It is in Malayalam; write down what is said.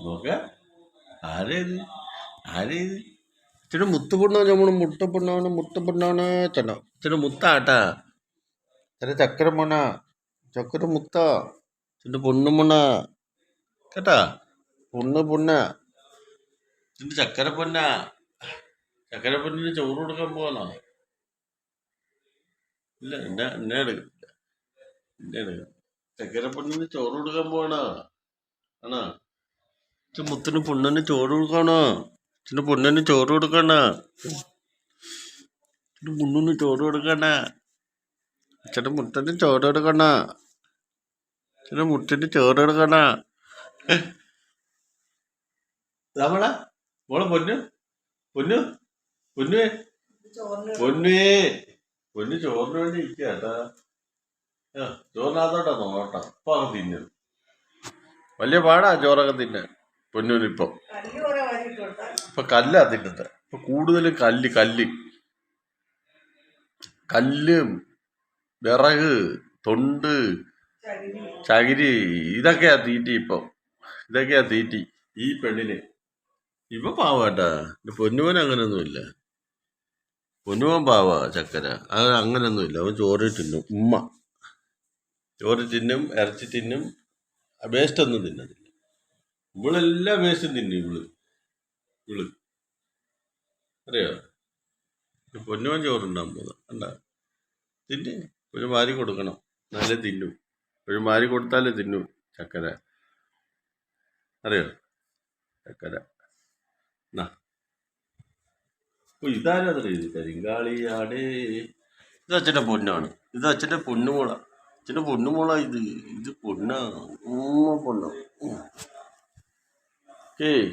നോക്ക ആരേത് ആരേത് ഇച്ചിരി മുത്ത് പൊണ്ണോ നമ്മൾ മുട്ട പൊണ്ണാണ് മുട്ട പൊണ്ണാണ് ചെണ്ട ഇച്ചിരി മുത്താട്ടാ ഇച്ചിരി ചക്കര പൊണ്ണ ചക്കര മുത്ത ഇച്ചിരി പൊണ്ണു പൊണ്ണ കേട്ടാ പൊണ്ണ് പൊണ്ണ ഇച്ചിരി ചക്കര പൊന്ന ചക്കര പൊന്നിന് ചോറ് കൊടുക്കാൻ പോവാണോ ഇല്ല എന്നെ എടുക്കില്ല എന്നെ എടുക്കില്ല ചക്കര പൊന്നിന് ചോറ് കൊടുക്കാൻ പോവാണോ ആണോ മുത്തിന് പൊണ്ണിന് ചോറ് കൊടുക്കാണോ ഇച്ചിരി പൊണ്ണിന് ചോറ് കൊടുക്കണ ഇച്ചിരി പൊണ്ണിന് ചോറ് കൊടുക്കണ ഇച്ചിരി മുട്ടന് ചോറ് കൊടുക്കണ ഇച്ചിരി മുട്ടിന് ചോറ് കൊടുക്കണ നമ്മളെ മോളെ പൊന്നു പൊന്നു പൊന്നുവേ പൊന്നുവേ പൊന്നു ചോറിന് വേണ്ടി ഇരിക്കാട്ടാ ചോറിനകത്തോട്ടാ നോട്ടാ ഇപ്പൊ അങ്ങ് തിന്നും വലിയ പാടാ ചോറൊക്കെ തിന്നാൻ പൊന്നുവിനിപ്പൊ ഇപ്പൊ കല്ലാ തിന്നത് ഇപ്പൊ കൂടുതലും കല്ല് വിറക് തൊണ്ട് ചകിരി ഇതൊക്കെയാ തീറ്റി ഇതൊക്കെയാ തീറ്റി ഈ പെണ്ണിന് ഇപ്പൊ പാവാട്ടാ പൊന്നുവൻ അങ്ങനൊന്നുമില്ല പൊന്നുവൻ പാവാ ചക്കര അത് അങ്ങനൊന്നുമില്ല അവൻ ചോറ് തിന്നും ചോറ് തിന്നും ഇറച്ചി തിന്നും വേസ്റ്റ് ഒന്നും തിന്നത്തില്ല ഇവളെല്ലാം വേസ്റ്റും തിന്നും ഇവള് അറിയോ പൊന്നുവൻ ചോറുണ്ടാൻ പോകുന്നത് കണ്ടാ തിന്നെ ഒരു മാരി കൊടുക്കണം എന്നാലേ തിന്നും ഒരു മാരി കൊടുത്താലേ തിന്നും ചക്കര അറിയോ ചക്കര എന്നാ ഇതാരതറിയോ ഇത് കരിങ്കാളിയാടേ ഇത് അച്ഛൻ്റെ പൊന്നാണ് ഇത് അച്ഛൻ്റെ പൊന്നുമോള അച്ഛൻ്റെ പൊന്നുമോള ഇത് പൊണ്ണ പൊണ്ണ ഏയ്